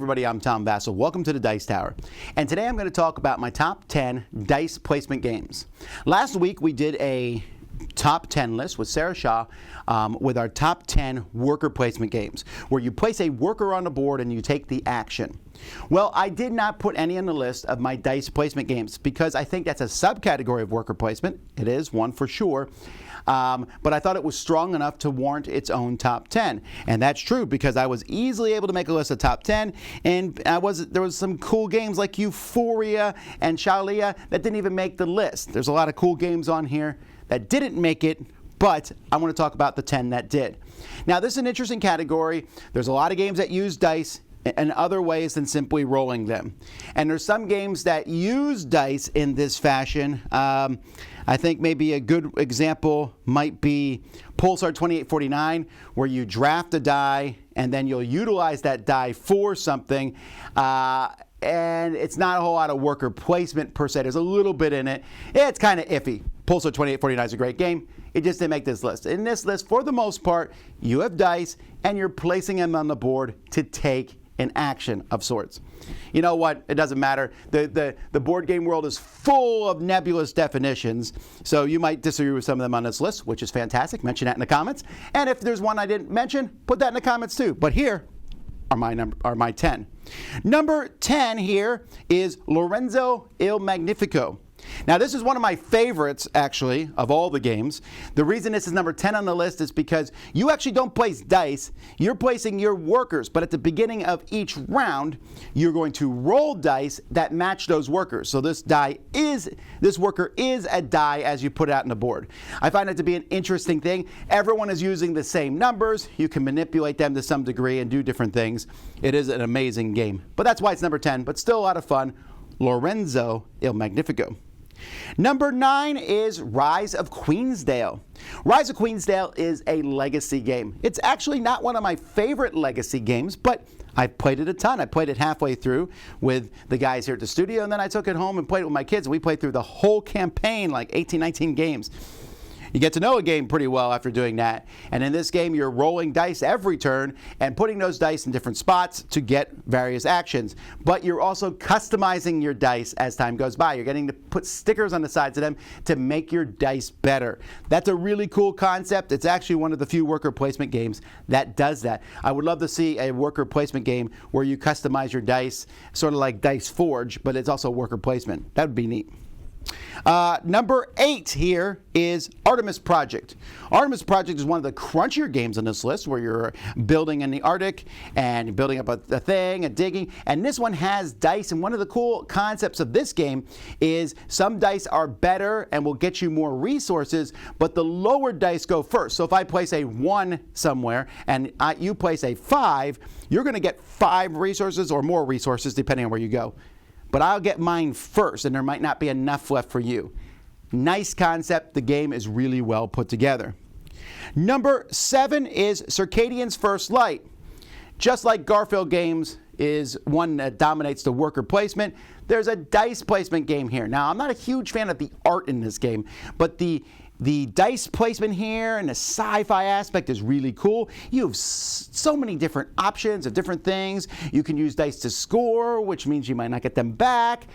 everybody, I'm Tom Vasel. Welcome to the Dice Tower. And today I'm going to talk about my top 10 dice placement games. Last week we did a top 10 list with Sarah Shaw with our top 10 worker placement games, where you place a worker on the board and you take the action. Well, I did not put any on the list of my dice placement games because I think that's a subcategory of worker placement. It is one for sure. But I thought it was strong enough to warrant its own top 10. And that's true because I was easily able to make a list of top 10, and there was some cool games like Euphoria and Shalia that didn't even make the list. There's a lot of cool games on here that didn't make it, but I want to talk about the 10 that did. Now, this is an interesting category. There's a lot of games that use dice in other ways than simply rolling them. And there's some games that use dice in this fashion. I think maybe a good example might be Pulsar 2849, where you draft a die and then you'll utilize that die for something. And it's not a whole lot of worker placement per se. There's a little bit in it. It's kind of iffy. Pulsar 2849 is a great game. It just didn't make this list. In this list, for the most part, you have dice and you're placing them on the board to take an action of sorts. You know what? It doesn't matter. The board game world is full of nebulous definitions, so you might disagree with some of them on this list, which is fantastic. Mention that in the comments. And if there's one I didn't mention, put that in the comments too. But here are my 10. Number 10 here is Lorenzo Il Magnifico. Now, this is one of my favorites, actually, of all the games. The reason this is number 10 on the list is because you actually don't place dice. You're placing your workers, but at the beginning of each round, you're going to roll dice that match those workers. So this worker is a die as you put it out on the board. I find it to be an interesting thing. Everyone is using the same numbers. You can manipulate them to some degree and do different things. It is an amazing game. But that's why it's number 10, but still a lot of fun. Lorenzo Il Magnifico. Number 9 is Rise of Queensdale. Rise of Queensdale is a legacy game. It's actually not one of my favorite legacy games, but I've played it a ton. I played it halfway through with the guys here at the studio, and then I took it home and played it with my kids, and we played through the whole campaign, like 18, 19 games. You get to know a game pretty well after doing that. And in this game, you're rolling dice every turn and putting those dice in different spots to get various actions. But you're also customizing your dice as time goes by. You're getting to put stickers on the sides of them to make your dice better. That's a really cool concept. It's actually one of the few worker placement games that does that. I would love to see a worker placement game where you customize your dice, sort of like Dice Forge, but it's also worker placement. That would be neat. Number 8 here is Artemis Project. Artemis Project is one of the crunchier games on this list, where you're building in the Arctic and you're building up a thing and digging. And this one has dice, and one of the cool concepts of this game is some dice are better and will get you more resources, but the lower dice go first. So if I place a 1 somewhere and you place a 5, you're going to get 5 resources or more resources depending on where you go. But I'll get mine first, and there might not be enough left for you. Nice concept. The game is really well put together. Number 7 is Circadian's First Light. Just like Garfield Games is one that dominates the worker placement, there's a dice placement game here. Now, I'm not a huge fan of the art in this game, but the dice placement here and the sci-fi aspect is really cool. You have so many different options of different things. You can use dice to score, which means you might not get them back.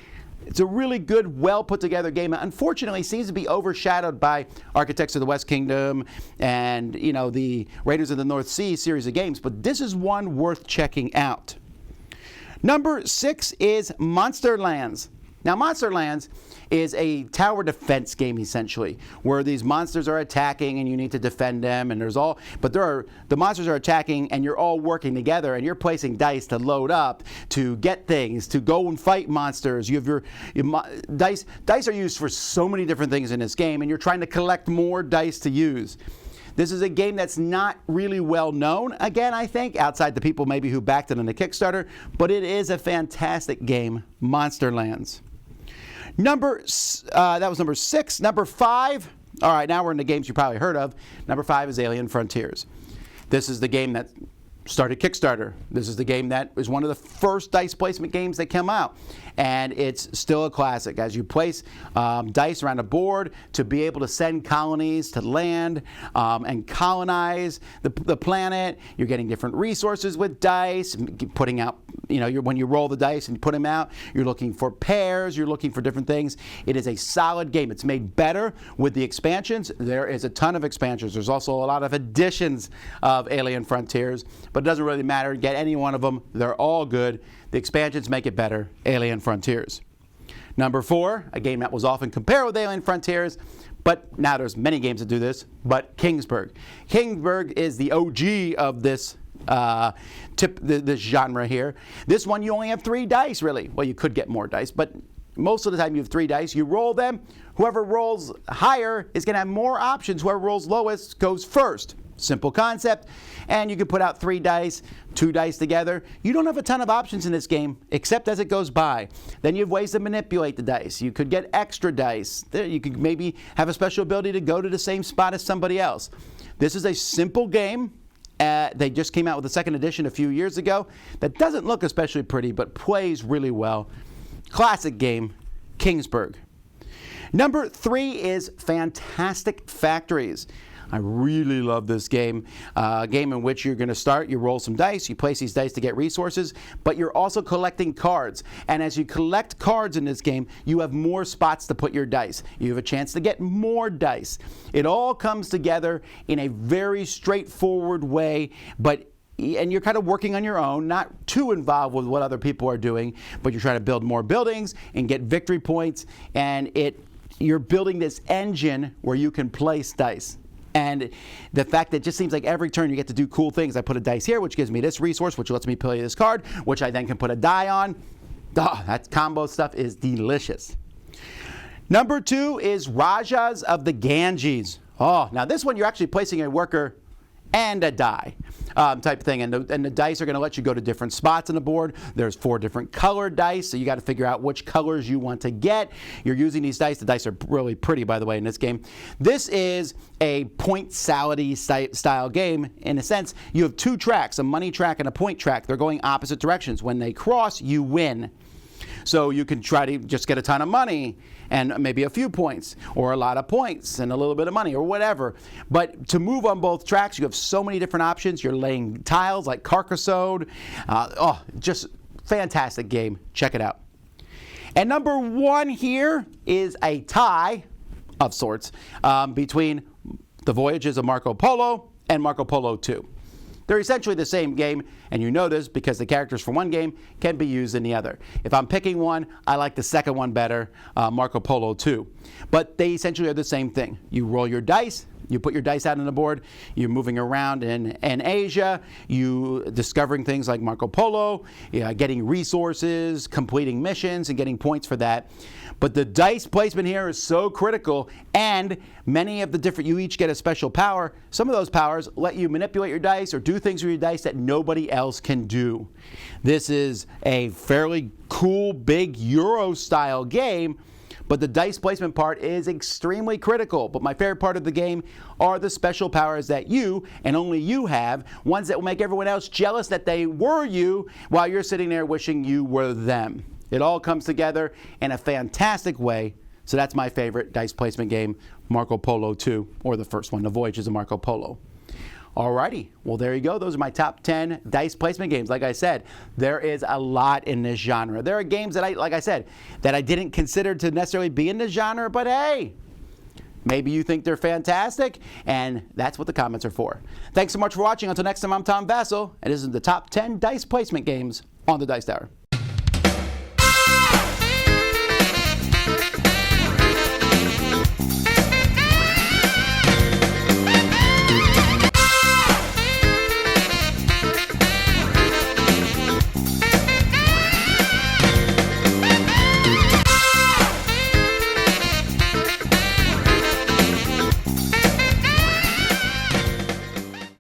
It's a really good, well put together game. Unfortunately, it seems to be overshadowed by Architects of the West Kingdom and, you know, the Raiders of the North Sea series of games, but this is one worth checking out. Number 6 is Monsterlands. Now, Monsterlands is a tower defense game, essentially, where these monsters are attacking and you need to defend them, and the monsters are attacking and you're all working together and you're placing dice to load up, to get things, to go and fight monsters. You have your dice. Dice are used for so many different things in this game, and you're trying to collect more dice to use. This is a game that's not really well known, again, I think, outside the people maybe who backed it on the Kickstarter, but it is a fantastic game, Monsterlands. That was number 6. Number 5, all right, now we're in the games you probably heard of. Number 5 is Alien Frontiers. This is the game that started Kickstarter. This is the game that was one of the first dice placement games that came out, and it's still a classic. As you place dice around a board to be able to send colonies to land and colonize the planet, you're getting different resources with dice, putting out when you roll the dice and put them out, you're looking for pairs, you're looking for different things. It is a solid game. It's made better with the expansions. There is a ton of expansions. There's also a lot of additions of Alien Frontiers, but it doesn't really matter. Get any one of them. They're all good. The expansions make it better. Alien Frontiers. Number 4, a game that was often compared with Alien Frontiers, but now there's many games that do this, but Kingsburg. Kingsburg is the OG of this this genre here. This one you only have 3 dice, really. Well, you could get more dice, but most of the time you have 3 dice. You roll them. Whoever rolls higher is going to have more options. Whoever rolls lowest goes first. Simple concept. And you can put out 3 dice, 2 dice together. You don't have a ton of options in this game, except as it goes by. Then you have ways to manipulate the dice. You could get extra dice. You could maybe have a special ability to go to the same spot as somebody else. This is a simple game. They just came out with the 2nd edition a few years ago. That doesn't look especially pretty, but plays really well. Classic game, Kingsburg. Number 3 is Fantastic Factories. I really love this game. A game in which you're going to start, you roll some dice, you place these dice to get resources, but you're also collecting cards. And as you collect cards in this game, you have more spots to put your dice. You have a chance to get more dice. It all comes together in a very straightforward way, and you're kind of working on your own, not too involved with what other people are doing, but you're trying to build more buildings and get victory points, and you're building this engine where you can place dice. And the fact that it just seems like every turn you get to do cool things. I put a dice here, which gives me this resource, which lets me play this card, which I then can put a die on. Oh, that combo stuff is delicious. Number 2 is Rajas of the Ganges. Oh, now this one you're actually placing a worker and a die type thing, and the dice are going to let you go to different spots on the board. There's 4 different colored dice, so you got to figure out which colors you want to get. You're using these dice. The dice are really pretty, by the way, in this game. This is a point salad-y style game. In a sense, you have 2 tracks, a money track and a point track. They're going opposite directions. When they cross, you win. So you can try to just get a ton of money and maybe a few points, or a lot of points and a little bit of money, or whatever. But to move on both tracks, you have so many different options. You're laying tiles like Carcassonne. Just fantastic game. Check it out. And number 1 here is a tie of sorts between The Voyages of Marco Polo and Marco Polo 2. They're essentially the same game, and you know this because the characters from one game can be used in the other. If I'm picking one, I like the second one better, Marco Polo 2. But they essentially are the same thing. You roll your dice, you put your dice out on the board, you're moving around in Asia, you discovering things like Marco Polo, getting resources, completing missions, and getting points for that. But the dice placement here is so critical, and many of the different, you each get a special power. Some of those powers let you manipulate your dice or do things with your dice that nobody else can do. This is a fairly cool, big Euro-style game, but the dice placement part is extremely critical. But my favorite part of the game are the special powers that you, and only you have, ones that will make everyone else jealous that they were you, while you're sitting there wishing you were them. It all comes together in a fantastic way. So that's my favorite dice placement game, Marco Polo 2, or the first one, The Voyages of Marco Polo. Alrighty, well there you go. Those are my top 10 dice placement games. Like I said, there is a lot in this genre. There are games that like I said, that I didn't consider to necessarily be in this genre, but hey, maybe you think they're fantastic, and that's what the comments are for. Thanks so much for watching. Until next time, I'm Tom Vasel, and this is the top 10 dice placement games on the Dice Tower.